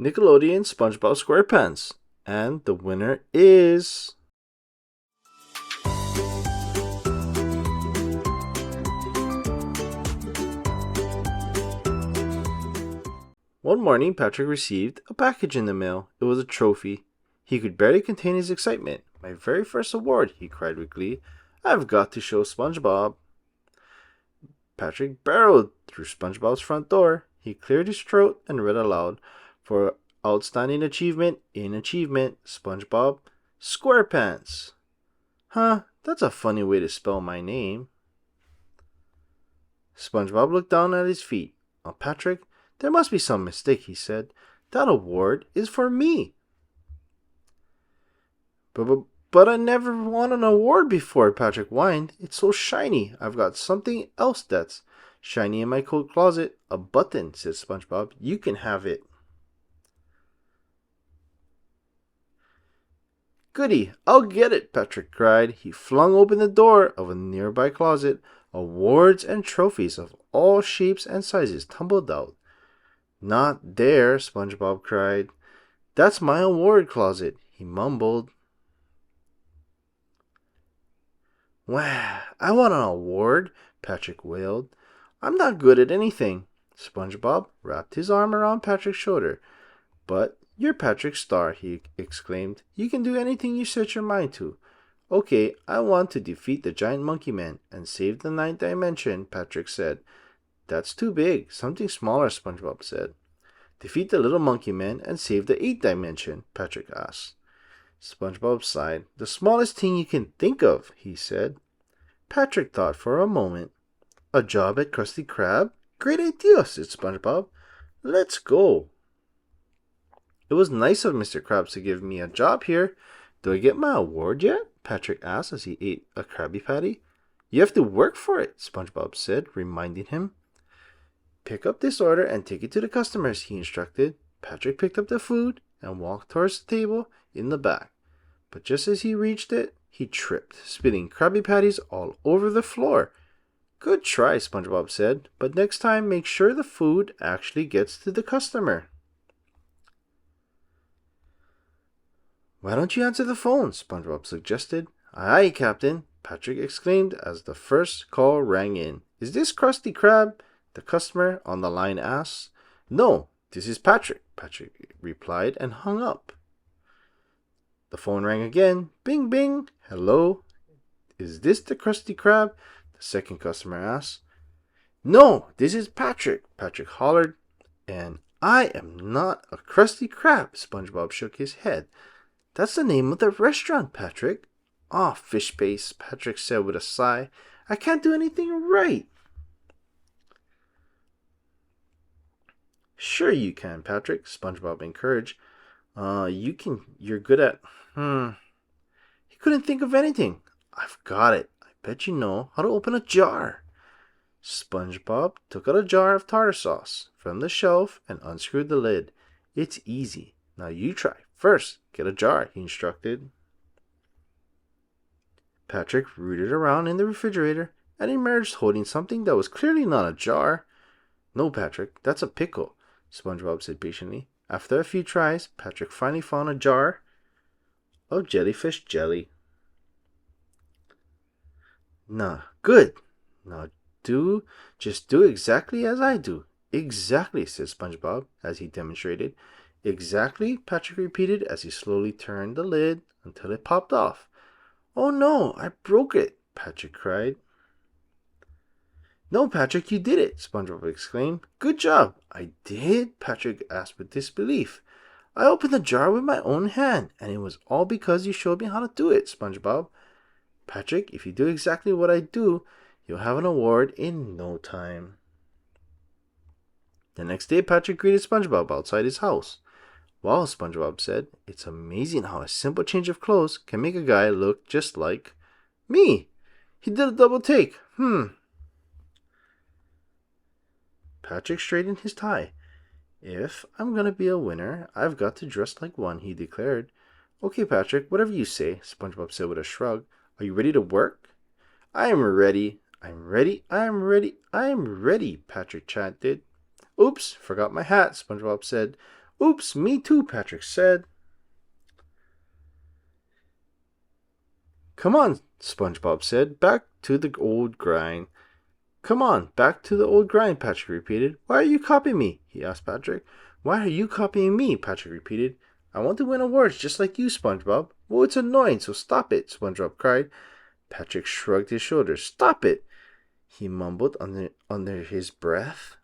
Nickelodeon SpongeBob SquarePants. And the winner is... One morning, Patrick received a package in the mail. It was a trophy. He could barely contain his excitement. "My very first award," he cried with glee. "I've got to show SpongeBob." Patrick barreled through SpongeBob's front door. He cleared his throat and read aloud, "For outstanding achievement in achievement, SpongeBob SquarePants." Huh, that's a funny way to spell my name. SpongeBob looked down at his feet. "Oh, Patrick, there must be some mistake," he said. "That award is for me." But I never won an award before," Patrick whined. "It's so shiny. I've got something else that's shiny in my coat closet. A button," said SpongeBob. "You can have it." "Goody, I'll get it," Patrick cried. He flung open the door of a nearby closet. Awards and trophies of all shapes and sizes tumbled out. "Not there," SpongeBob cried. "That's my award closet," he mumbled. "Wah, I want an award," Patrick wailed. "I'm not good at anything." SpongeBob wrapped his arm around Patrick's shoulder. "But you're Patrick Star," he exclaimed. "You can do anything you set your mind to." "Okay, I want to defeat the giant monkey man and save the ninth dimension," Patrick said. "That's too big. Something smaller," SpongeBob said. "Defeat the little monkey man and save the eighth dimension," Patrick asked. SpongeBob sighed. "The smallest thing you can think of," he said. Patrick thought for a moment. "A job at Krusty Krab? Great idea," said SpongeBob. "Let's go." "It was nice of Mr. Krabs to give me a job here. Do I get my award yet?" Patrick asked as he ate a Krabby Patty. "You have to work for it," SpongeBob said, reminding him. "Pick up this order and take it to the customers," he instructed. Patrick picked up the food and walked towards the table in the back. But just as he reached it, he tripped, spilling Krabby Patties all over the floor. "Good try," SpongeBob said, "but next time make sure the food actually gets to the customer." "Why don't you answer the phone?" SpongeBob suggested. "Aye, Captain," Patrick exclaimed as the first call rang in. "Is this Krusty Krab?" the customer on the line asked. "No, this is Patrick," Patrick replied and hung up. The phone rang again. "Bing, bing. Hello. Is this the Krusty Krab?" the second customer asked. "No, this is Patrick," Patrick hollered. "And I am not a Krusty Krab." SpongeBob shook his head. "That's the name of the restaurant, Patrick." "Aw, fish face," Patrick said with a sigh. "I can't do anything right." "Sure you can, Patrick," SpongeBob encouraged. You're good at... He couldn't think of anything. "I've got it. I bet you know how to open a jar." SpongeBob took out a jar of tartar sauce from the shelf and unscrewed the lid. "It's easy. Now you try. First, get a jar," he instructed. Patrick rooted around in the refrigerator and emerged holding something that was clearly not a jar. "No, Patrick, that's a pickle," SpongeBob said patiently. After a few tries, Patrick finally found a jar of jellyfish jelly. "Nah, good. Now just do exactly as I do." "Exactly," said SpongeBob as he demonstrated. "Exactly," Patrick repeated as he slowly turned the lid until it popped off. "Oh no, I broke it," Patrick cried. "No, Patrick, you did it," SpongeBob exclaimed. "Good job." "I did?" Patrick asked with disbelief. "I opened the jar with my own hand, and it was all because you showed me how to do it, SpongeBob." "Patrick, if you do exactly what I do, you'll have an award in no time." The next day, Patrick greeted SpongeBob outside his house. "Wow," SpongeBob said, "it's amazing how a simple change of clothes can make a guy look just like me. He did a double take. Patrick straightened his tie. "If I'm gonna be a winner, I've got to dress like one," he declared. "Okay, Patrick, whatever you say," SpongeBob said with a shrug. "Are you ready to work?" "I'm ready. I'm ready. I'm ready. I'm ready," Patrick chanted. "Oops, forgot my hat," SpongeBob said. Oops, me too, Patrick said. Come on, SpongeBob said. Back to the old grind. Come on, back to the old grind, Patrick repeated. Why are you copying me? He asked Patrick. Why are you copying me? Patrick repeated. I want to win awards just like you, SpongeBob. Well, it's annoying, so stop it, SpongeBob cried. Patrick shrugged his shoulders. Stop it, he mumbled under his breath.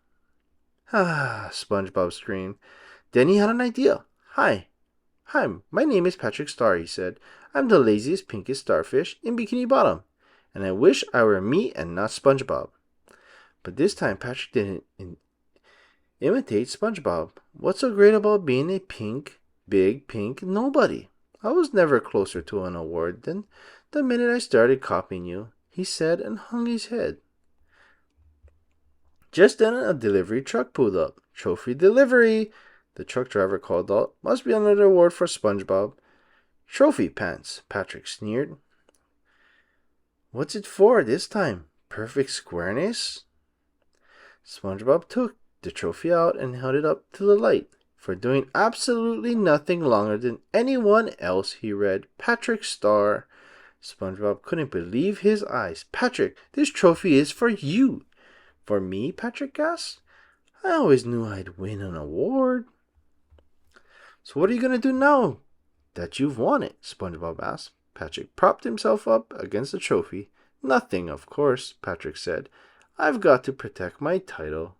Ah, SpongeBob screamed. Then he had an idea. Hi, my name is Patrick Star, he said. I'm the laziest, pinkest starfish in Bikini Bottom, and I wish I were me and not SpongeBob. But this time Patrick didn't imitate SpongeBob. What's so great about being a big pink nobody? I was never closer to an award than the minute I started copying you, he said and hung his head. Just then a delivery truck pulled up. Trophy delivery, the truck driver called out. Must be another award for SpongeBob. Trophy pants, Patrick sneered. What's it for this time? Perfect squareness? SpongeBob took the trophy out and held it up to the light. For doing absolutely nothing longer than anyone else, he read, Patrick Star. SpongeBob couldn't believe his eyes. Patrick, this trophy is for you. For me? Patrick gasped. I always knew I'd win an award. So what are you going to do now that you've won it? SpongeBob asked. Patrick propped himself up against the trophy. Nothing, of course, Patrick said. I've got to protect my title.